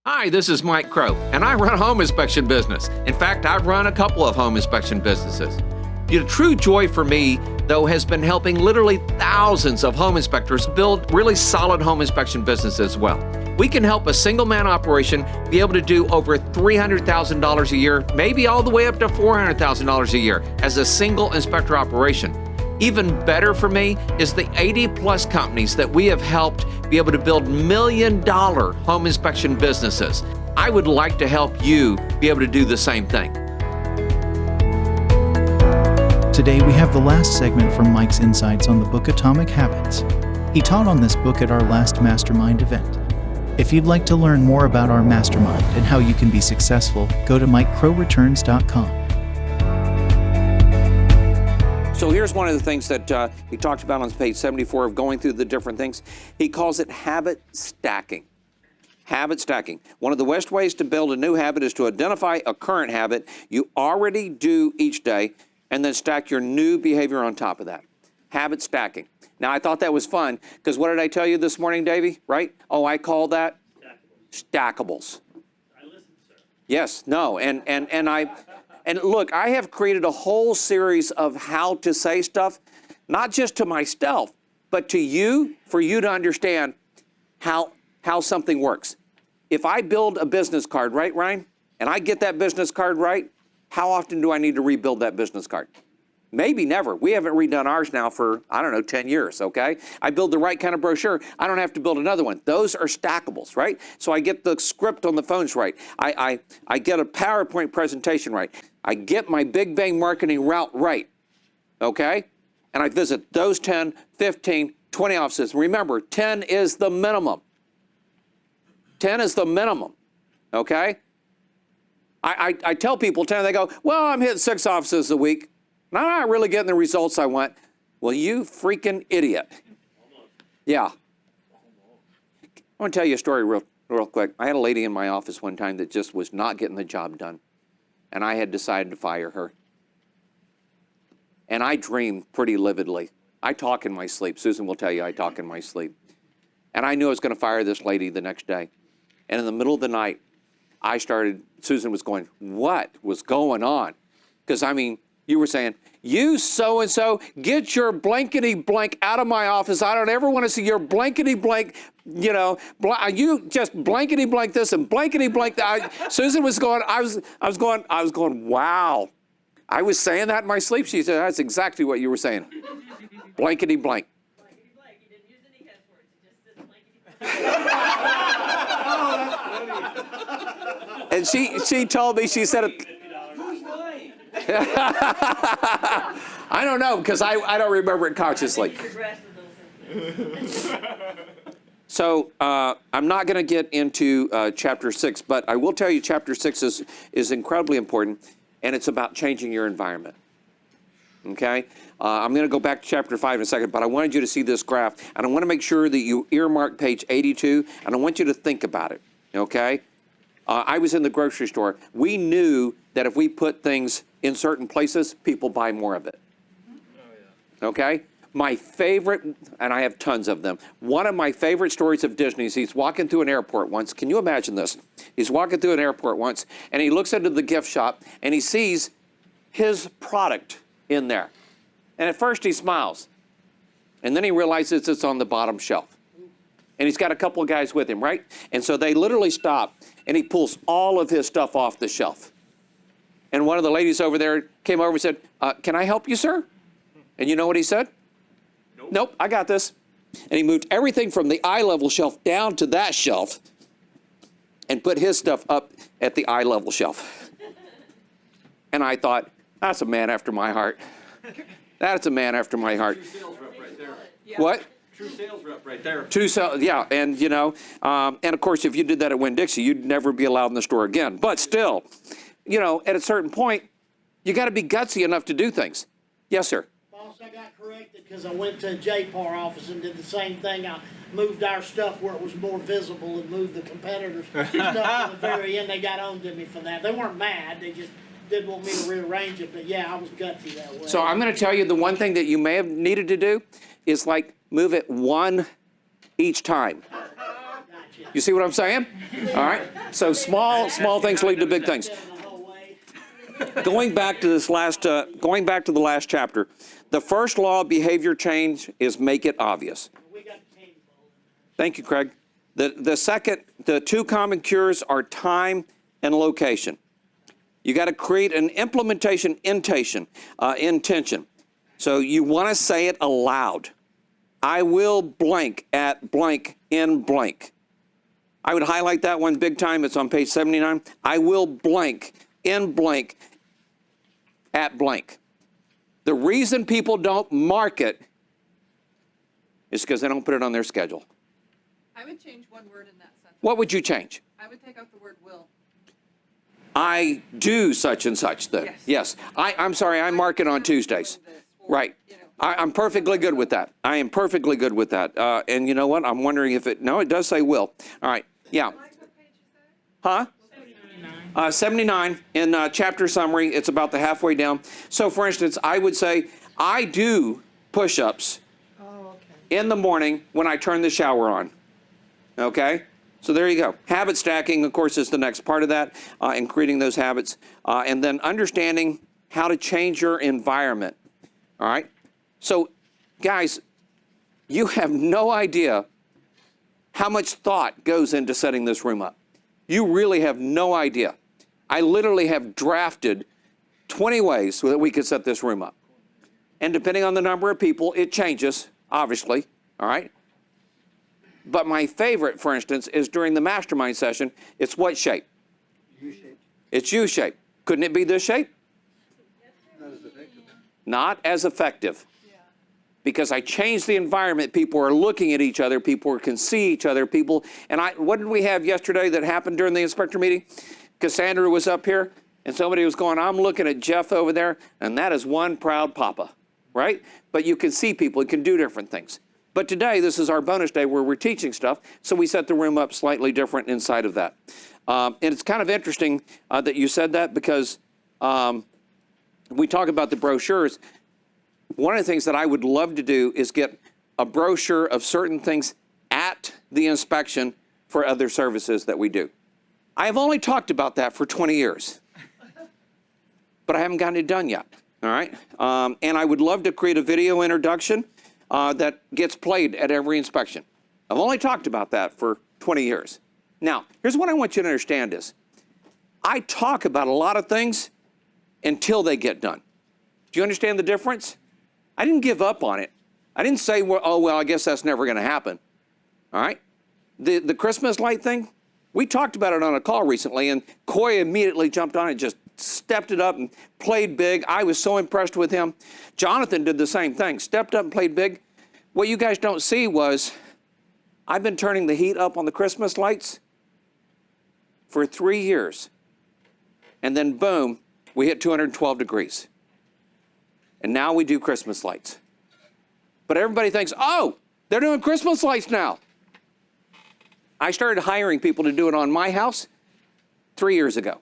Hi, this is Mike Crow, and I run a home inspection business. In fact, I've run a couple of home inspection businesses. The true joy for me, though, has been helping literally thousands of home inspectors build really solid home inspection businesses as well. We can help a single-man operation be able to do over $300,000 a year, maybe all the way up to $400,000 a year as a single inspector operation. Even better for me is the 80-plus companies that we have helped be able to build million-dollar home inspection businesses. I would like to help you be able to do the same thing. Today we have the last segment from Mike's insights on the book Atomic Habits. He taught on this book at our last Mastermind event. If you'd like to learn more about our Mastermind and how you can be successful, go to MikeCrowReturns.com. So here's one of the things that he talked about on page 74 of going through the different things. He calls it habit stacking. Habit stacking. One of the best ways to build a new habit is to identify a current habit you already do each day and then stack your new behavior on top of that. Habit stacking. Now, I thought that was fun because what did I tell you this morning, Davey? Right? Oh, I call that stackables. I listened, sir. Yes, no, and look, I have created a whole series of how to say stuff, not just to myself, but to you, for you to understand how something works. If I build a business card, right, Ryan, and I get that business card right, how often do I need to rebuild that business card? Maybe never. We haven't redone ours now for, 10 years, okay? I build the right kind of brochure. I don't have to build another one. Those are stackables, right? So I get the script on the phones right. I get a PowerPoint presentation right. I get my big bang marketing route right, okay? And I visit those 10, 15, 20 offices. Remember, 10 is the minimum. 10 is the minimum, okay? I tell people 10, they go, well, I'm hitting 6 offices a week. And I'm not really getting the results I want. Well, you freaking idiot. Yeah. I want to tell you a story real quick. I had a lady in my office one time that just was not getting the job done. And I had decided to fire her. And I dream pretty lividly. I talk in my sleep. Susan will tell you I talk in my sleep. And I knew I was going to fire this lady the next day. And in the middle of the night, Susan was going, what was going on? Because, you were saying, you so-and-so, get your blankety-blank out of my office. I don't ever want to see your blankety-blank, you just blankety-blank this and blankety-blank that. Susan was going, I was going, wow. I was saying that in my sleep. She said, that's exactly what you were saying. Blankety-blank. Blankety-blank. You didn't use any cuss words. You just said blankety-blank. And she told me, she said it. I don't know, because I don't remember it consciously. So I'm not going to get into chapter 6, but I will tell you chapter 6 is incredibly important, and it's about changing your environment. Okay? I'm going to go back to chapter 5 in a second, but I wanted you to see this graph, and I want to make sure that you earmark page 82, and I want you to think about it. Okay? I was in the grocery store. We knew that if we put things in certain places, people buy more of it. Okay? My favorite, and I have tons of them, one of my favorite stories of Disney's, he's walking through an airport once. Can you imagine this? He's walking through an airport once, and he looks into the gift shop, and he sees his product in there. And at first he smiles, and then he realizes it's on the bottom shelf. And he's got a couple of guys with him, right? And so they literally stop, and he pulls all of his stuff off the shelf. And one of the ladies over there came over and said, can I help you, sir? And you know what he said? Nope, I got this. And he moved everything from the eye level shelf down to that shelf and put his stuff up at the eye level shelf. And I thought, that's a man after my heart. That's a man after my heart. True sales rep right there. What? True sales rep right there. Yeah, and and of course, if you did that at Winn-Dixie, you'd never be allowed in the store again. But still, at a certain point, you got to be gutsy enough to do things. Yes, sir. Boss, I got corrected because I went to a JPAR office and did the same thing. I moved our stuff where it was more visible and moved the competitors' stuff to the very end. They got on to me for that. They weren't mad. They just didn't want me to rearrange it. But yeah, I was gutsy that way. So I'm going to tell you the one thing that you may have needed to do is move it one each time. Gotcha. You see what I'm saying? All right. So small things lead to big things. Going back to the last chapter, the first law of behavior change is make it obvious. Thank you, Craig. The two common cures are time and location. You got to create an implementation intention. So you want to say it aloud. I will blank at blank in blank. I would highlight that one big time. It's on page 79. I will blank in blank at blank. The reason people don't mark it is because they don't put it on their schedule. I would change one word in that sentence. What would you change? I would take out the word will. I do such and such, though. Yes. I'm sorry, I mark it on Tuesdays. Right. I'm perfectly good with that. I am perfectly good with that. And you know what? I'm wondering if it does say will. All right. Yeah. Huh? 79 in chapter summary. It's about the halfway down. So, for instance, I would say, I do push-ups in the morning when I turn the shower on. Okay? So there you go. Habit stacking, of course, is the next part of that, and creating those habits. And then understanding how to change your environment. All right? So, guys, you have no idea how much thought goes into setting this room up. You really have no idea. I literally have drafted 20 ways so that we could set this room up. And depending on the number of people, it changes, obviously, all right? But my favorite, for instance, is during the mastermind session, it's what shape? U-shape. It's U-shape. Couldn't it be this shape? Not as effective. Not as effective. Because I changed the environment. People are looking at each other. People can see each other. What did we have yesterday that happened during the inspector meeting? Cassandra was up here, and somebody was going, I'm looking at Jeff over there, and that is one proud papa, right? But you can see people. You can do different things. But today, this is our bonus day where we're teaching stuff, so we set the room up slightly different inside of that. And it's kind of interesting that you said that because we talk about the brochures. One of the things that I would love to do is get a brochure of certain things at the inspection for other services that we do. I have only talked about that for 20 years, but I haven't gotten it done yet, all right? And I would love to create a video introduction that gets played at every inspection. I've only talked about that for 20 years. Now, here's what I want you to understand is, I talk about a lot of things until they get done. Do you understand the difference? I didn't give up on it. I didn't say, well, I guess that's never going to happen. All right? The Christmas light thing, we talked about it on a call recently, and Coy immediately jumped on it, just stepped it up and played big. I was so impressed with him. Jonathan did the same thing, stepped up and played big. What you guys don't see was I've been turning the heat up on the Christmas lights for 3 years. And then, boom, we hit 212 degrees. And now we do Christmas lights. But everybody thinks, oh, they're doing Christmas lights now. I started hiring people to do it on my house 3 years ago.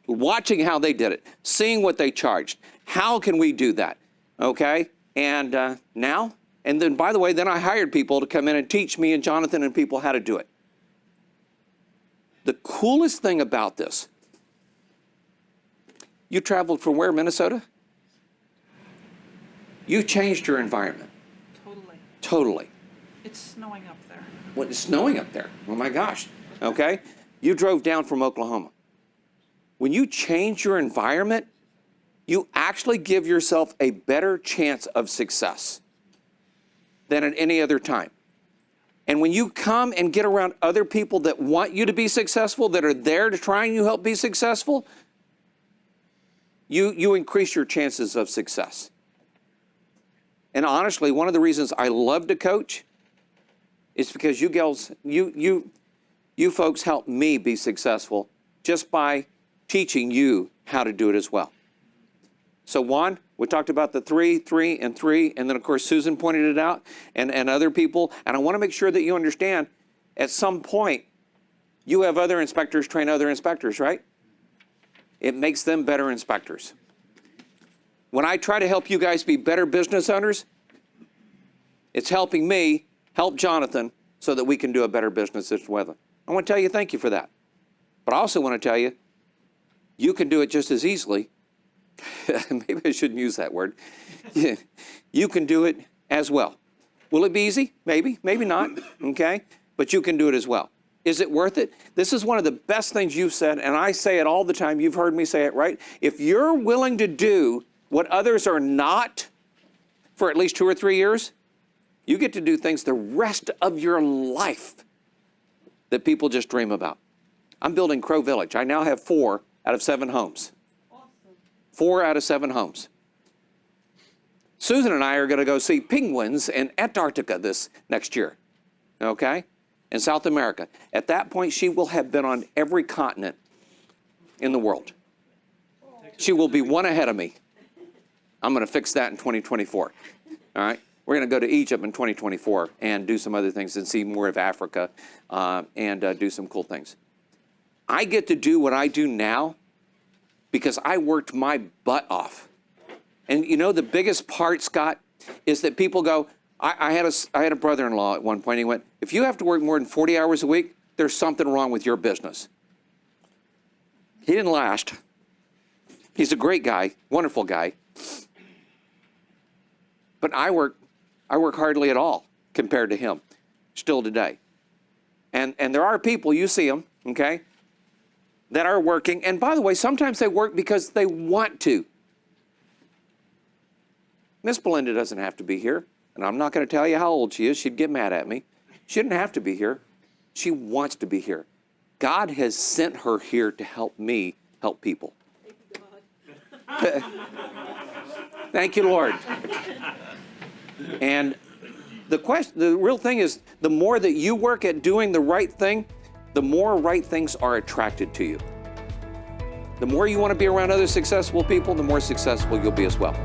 Watching how they did it, seeing what they charged. How can we do that? Okay? And now, and then, by the way, then I hired people to come in and teach me and Jonathan and people how to do it. The coolest thing about this, you traveled from where, Minnesota? You changed your environment. Totally. Totally. It's snowing up there. Well, it's snowing up there. Oh my gosh. Okay? You drove down from Oklahoma. When you change your environment, you actually give yourself a better chance of success than at any other time. And when you come and get around other people that want you to be successful, that are there to try and you help be successful, you increase your chances of success. And honestly, one of the reasons I love to coach is because you girls, you folks help me be successful just by teaching you how to do it as well. So Juan, we talked about the 3, 3, and 3, and then of course Susan pointed it out, and other people. And I want to make sure that you understand, at some point, you have other inspectors train other inspectors, right? It makes them better inspectors. When I try to help you guys be better business owners, it's helping me help Jonathan so that we can do a better business this weather. I want to tell you thank you for that. But I also want to tell you, you can do it just as easily. Maybe I shouldn't use that word. You can do it as well. Will it be easy? Maybe, maybe not, okay? But you can do it as well. Is it worth it? This is one of the best things you've said, and I say it all the time. You've heard me say it, right? If you're willing to do what others are not for at least 2 or 3 years, you get to do things the rest of your life that people just dream about. I'm building Crow Village. I now have 4 out of 7 homes. Awesome. 4 out of 7 homes. Susan and I are going to go see penguins in Antarctica this next year, okay? In South America. At that point, she will have been on every continent in the world. She will be one ahead of me. I'm going to fix that in 2024, all right? We're going to go to Egypt in 2024 and do some other things and see more of Africa and do some cool things. I get to do what I do now because I worked my butt off. And you know the biggest part, Scott, is that people go, I had a brother-in-law at one point. He went, if you have to work more than 40 hours a week, there's something wrong with your business. He didn't last. He's a great guy, wonderful guy. But I work hardly at all compared to him, still today. And there are people, you see them, okay, that are working. And by the way, sometimes they work because they want to. Miss Belinda doesn't have to be here. And I'm not going to tell you how old she is. She'd get mad at me. She didn't have to be here. She wants to be here. God has sent her here to help me help people. Thank you, Lord. And the real thing is, the more that you work at doing the right thing, the more right things are attracted to you. The more you want to be around other successful people, the more successful you'll be as well.